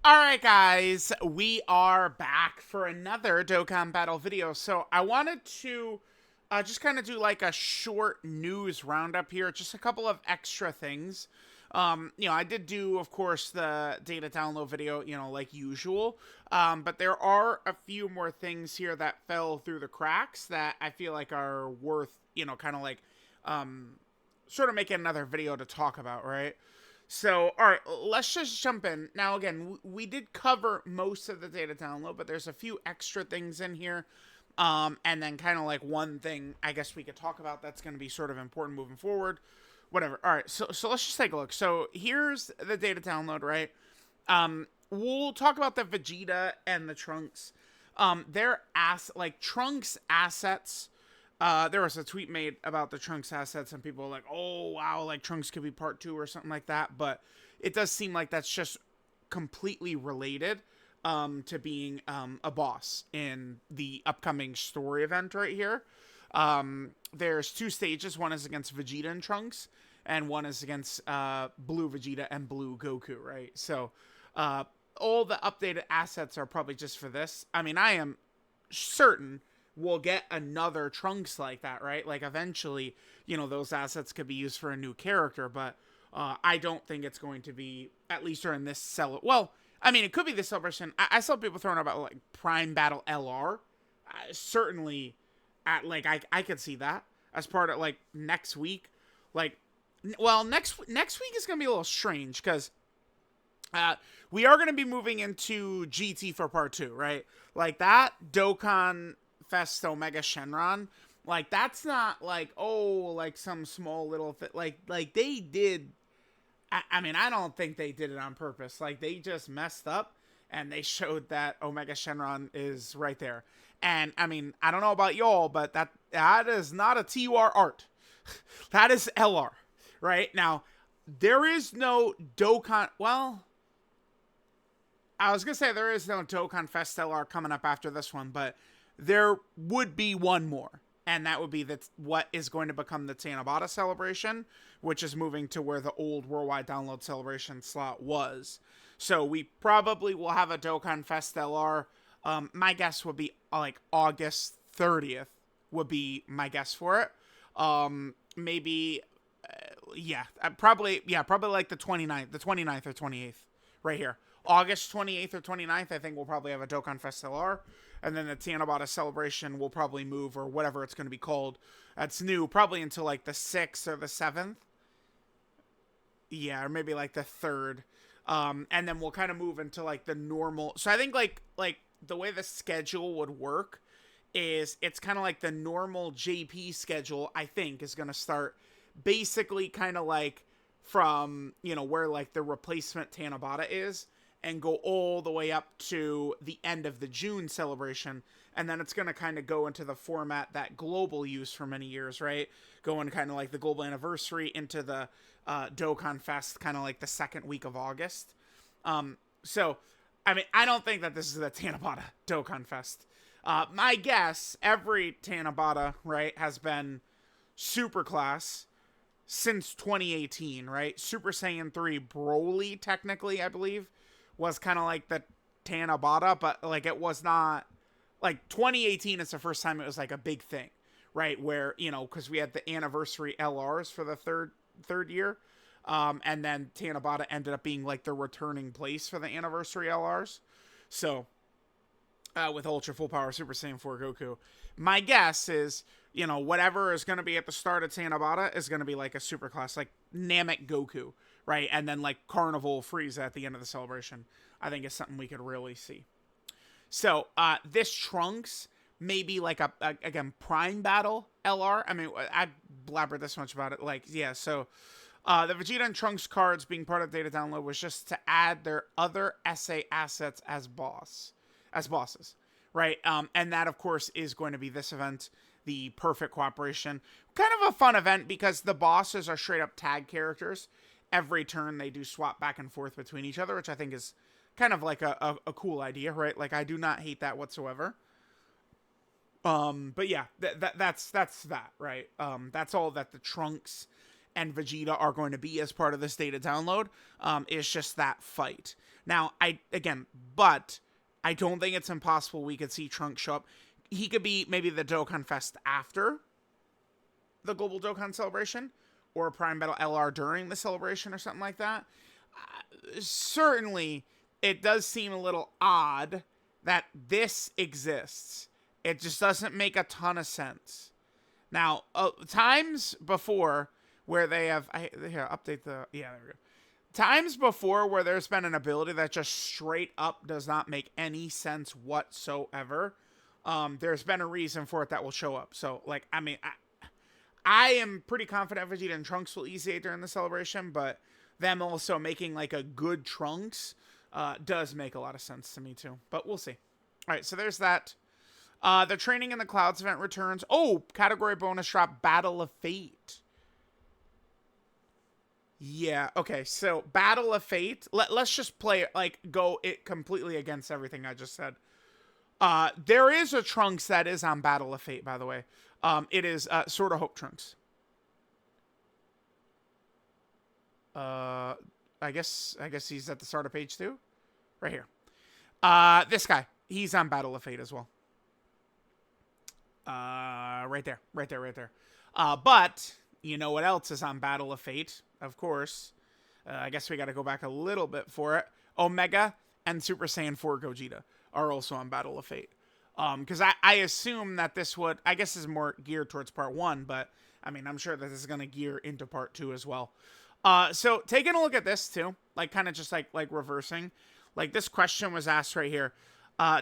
Alright guys, we are back for another Dokkan Battle video. So I wanted to just kind of do like a short news roundup here, just a couple of extra things. I did do, of course, the data download video, like usual. But there are a few more things here that fell through the cracks that I feel like are worth, kind of like sort of making another video to talk about, right? So, all right, let's just jump in. Now, again, we did cover most of the data download, but there's a few extra things in here. And then kind of like one thing I guess we could talk about that's going to be sort of important moving forward. Whatever. All right, so let's just take a look. So here's the data download, right? We'll talk about the Vegeta and the Trunks. Their Trunks assets. There was a tweet made about the Trunks assets, and people were like, "Oh wow, like Trunks could be part 2 or something like that." But it does seem like that's just completely related to being a boss in the upcoming story event right here. There's two stages. One is against Vegeta and Trunks, and one is against Blue Vegeta and Blue Goku. Right. So all the updated assets are probably just for this. I mean, I am certain we'll get another Trunks like that, right? Like eventually, those assets could be used for a new character, but I don't think it's going to be, at least during this cell. Well, I mean, it could be this celebration. I saw people throwing about like Prime Battle LR. Certainly, I could see that as part of like next week. Like, well, next week is gonna be a little strange because we are going to be moving into GT for part 2, right? Like that Dokkan Fest Omega Shenron, like that's not like, oh, like some small little thing. Like they did. I mean, I don't think they did it on purpose. Like they just messed up and they showed that Omega Shenron is right there. And I mean, I don't know about y'all, but that is not a TUR art. That is LR, right? Now, there is no Dokkan. Well, I was gonna say there is no Dokkan Fest LR coming up after this one, but there would be one more, and that would be what is going to become the Tanabata celebration, which is moving to where the old worldwide download celebration slot was. So we probably will have a Dokkan Fest LR. My guess would be like August 30th would be my guess for it. Maybe, probably like the 29th or 28th, right here. August 28th or 29th, I think we'll probably have a Dokkan Fest LR. And then the Tanabata celebration will probably move, or whatever it's going to be called. That's new, probably until like the 6th or the 7th. Yeah, or maybe like the 3rd. And then we'll kind of move into like the normal. So I think like the way the schedule would work is it's kind of like the normal JP schedule, I think, is going to start basically kind of like from, where like the replacement Tanabata is, and go all the way up to the end of the June celebration. And then it's going to kind of go into the format that Global used for many years, right? Going kind of like the Global Anniversary into the Dokkan Fest, kind of like the second week of August. So, I mean, I don't think that this is the Tanabata Dokkan Fest. My guess, every Tanabata, right, has been super class since 2018, right? Super Saiyan 3 Broly, technically, I believe, was kind of like the Tanabata, but like it was not, like 2018 is the first time it was like a big thing, right? Where, because we had the anniversary LRs for the third year, and then Tanabata ended up being like the returning place for the anniversary LRs. So with Ultra Full Power Super Saiyan 4 Goku, my guess is, whatever is going to be at the start of Tanabata is going to be like a super class, like Namek Goku, right? And then like Carnival Frieza at the end of the celebration, I think is something we could really see. So this Trunks may be like again, Prime Battle LR. I mean, I blabbered this much about it. Like, yeah, so the Vegeta and Trunks cards being part of data download was just to add their other SA assets as bosses, right? And that, of course, is going to be this event, the Perfect Cooperation. Kind of a fun event because the bosses are straight up tag characters. Every turn they do swap back and forth between each other, which I think is kind of like a cool idea, right? Like, I do not hate that whatsoever. But yeah, that's that, right? That's all that the Trunks and Vegeta are going to be as part of this data download. It's just that fight. Now, but I don't think it's impossible we could see Trunks show up. He could be maybe the Dokkan Fest after the Global Dokkan Celebration, or Prime Battle LR during the celebration or something like that. Certainly, it does seem a little odd that this exists. It just doesn't make a ton of sense. Now, times before where they have... Here, update the... Yeah, there we go. Times before where there's been an ability that just straight up does not make any sense whatsoever, there's been a reason for it that will show up. So, like, I mean, I am pretty confident Vegeta and Trunks will easy 8 during the celebration, but them also making, like, a good Trunks does make a lot of sense to me, too. But we'll see. All right, so there's that. The Training in the Clouds event returns. Oh, category bonus drop, Battle of Fate. Yeah, okay, so Battle of Fate. Let's just play it, like, go it completely against everything I just said. There is a Trunks that is on Battle of Fate, by the way. It is Sword of Hope Trunks. I guess he's at the start of page 2. Right here. This guy. He's on Battle of Fate as well. Right there. But you know what else is on Battle of Fate? Of course. I guess we got to go back a little bit for it. Omega and Super Saiyan 4 Gogeta are also on Battle of Fate. Because I assume that this would... I guess is more geared towards part 1, but I mean, I'm sure that this is going to gear into part 2 as well. So taking a look at this too, like kind of just like reversing. Like this question was asked right here.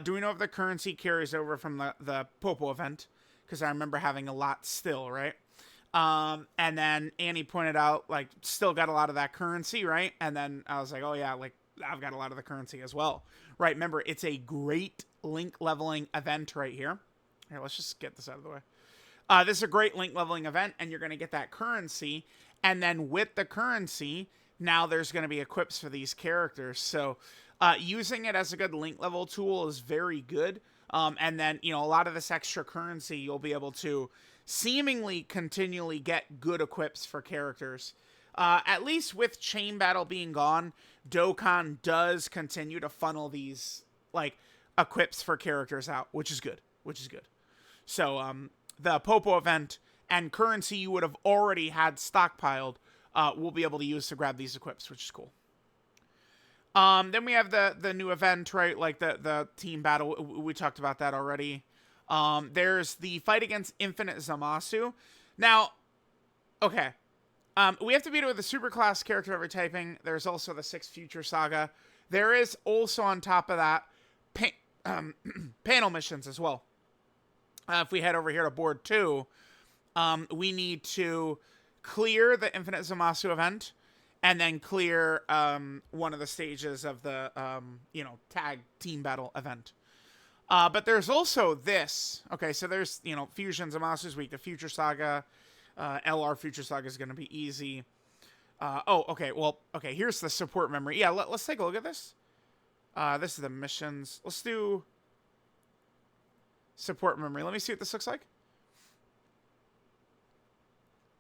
Do we know if the currency carries over from the Popo event? Because I remember having a lot still, right? And then Annie pointed out, like, still got a lot of that currency, right? And then I was like, oh yeah, like, I've got a lot of the currency as well. Right, remember, it's a great link leveling event right here. Here, let's just get this out of the way. This is a great link leveling event, and you're going to get that currency. And then with the currency, now there's going to be equips for these characters. So using it as a good link level tool is very good. And then, you know, a lot of this extra currency, you'll be able to seemingly continually get good equips for characters. At least with Chain Battle being gone, Dokkan does continue to funnel these, like, equips for characters out, which is good. So, the Popo event and currency you would have already had stockpiled, we'll be able to use to grab these equips, which is cool. Then we have the new event, right? Like the team battle. We talked about that already. There's the fight against Infinite Zamasu. Now, okay. We have to beat it with a superclass character every typing. There's also the 6 Future Saga. There is also on top of that panel missions as well. If we head over here to board 2, we need to clear the Infinite Zamasu event. And then clear one of the stages of the, tag team battle event. But there's also this. Okay, so there's, Fusion Zamasu's weak. The Future Saga, LR Future Saga is going to be easy. Here's the support memory. Yeah, let's take a look at this. This is the missions. Let's do support memory. Let me see what this looks like.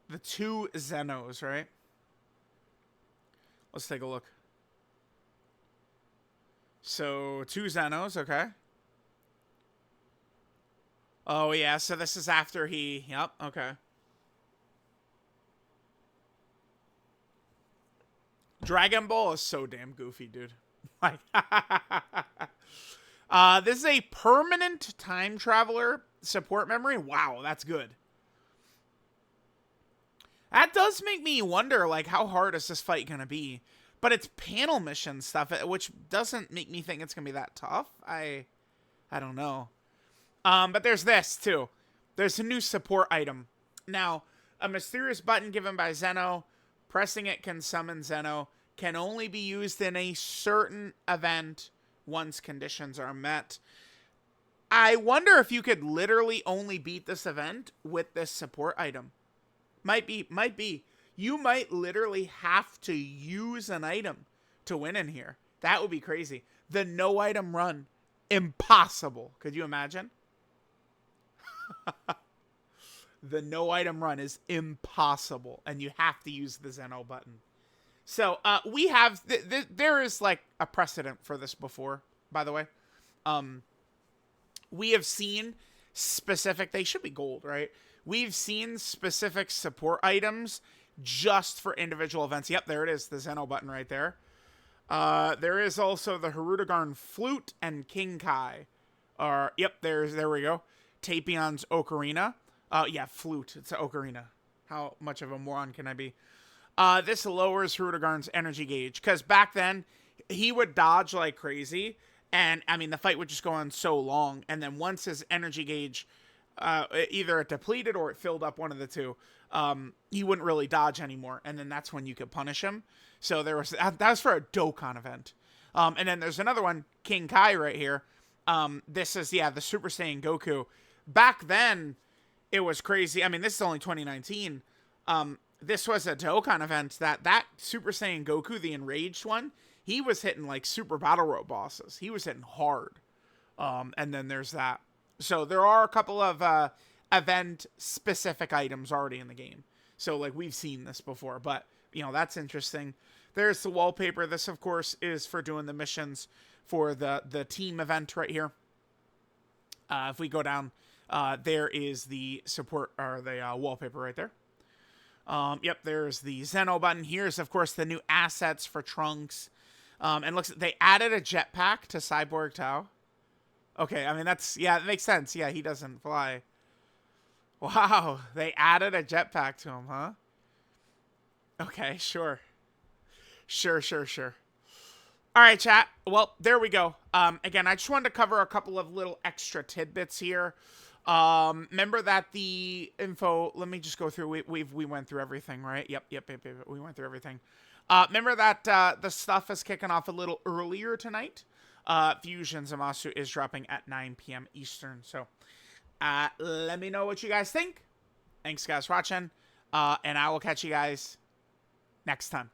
The 2 ZEN-OHs, right? Let's take a look. So, 2 ZEN-OHs, okay. Oh, yeah, so this is after he... Yep, okay. Dragon Ball is so damn goofy, dude. Like, this is a permanent time traveler support memory. Wow, that's good. That does make me wonder, like, how hard is this fight going to be? But it's panel mission stuff, which doesn't make me think it's going to be that tough. I don't know. But there's this, too. There's a new support item. Now, a mysterious button given by ZEN-OH. Pressing it can summon ZEN-OH. Can only be used in a certain event once conditions are met. I wonder if you could literally only beat this event with this support item. Might be. You might literally have to use an item to win in here. That would be crazy. The no item run. Impossible. Could you imagine? the no item run is impossible, and you have to use the ZEN-OH button. So we have there is like a precedent for this before, by the way. We have seen specific, they should be gold, right? We've seen specific support items just for individual events. Yep, there it is, the ZEN-OH button right there. There is also the Hirudegarn Flute and King Kai. Yep, there we go. Tapion's Ocarina. Yeah, Flute. It's an Ocarina. How much of a moron can I be? This lowers Hirudegarn's energy gauge, because back then, he would dodge like crazy, and, I mean, the fight would just go on so long, and then once his energy gauge, either it depleted or it filled up, one of the two, he wouldn't really dodge anymore, and then that's when you could punish him. So there was, that was for a Dokkan event. And then there's another one, King Kai right here. This is, yeah, the Super Saiyan Goku. Back then, it was crazy. I mean, this is only 2019. This was a Dokkan event that Super Saiyan Goku, the enraged one, he was hitting like super battle road bosses. He was hitting hard. And then there's that. So there are a couple of event-specific items already in the game. So, like, we've seen this before, but, you know, that's interesting. There's the wallpaper. This, of course, is for doing the missions for the team event right here. If we go down, there is the support, or the wallpaper right there. Yep, there's the ZEN-OH button. Here's, of course, the new assets for Trunks. And looks, they added a jetpack to Cyborg Tao. Okay, I mean, that's, yeah, it makes sense. Yeah, he doesn't fly. Wow, they added a jetpack to him, huh? Okay, sure. Sure. All right, chat. Well, there we go. Again, I just wanted to cover a couple of little extra tidbits here. Remember that the info, let me just go through, we went through everything, right? Yep, we went through everything. Remember that the stuff is kicking off a little earlier tonight. Fusion Zamasu is dropping at 9 p.m. Eastern. So let me know what you guys think. Thanks, guys, for watching. And I will catch you guys next time.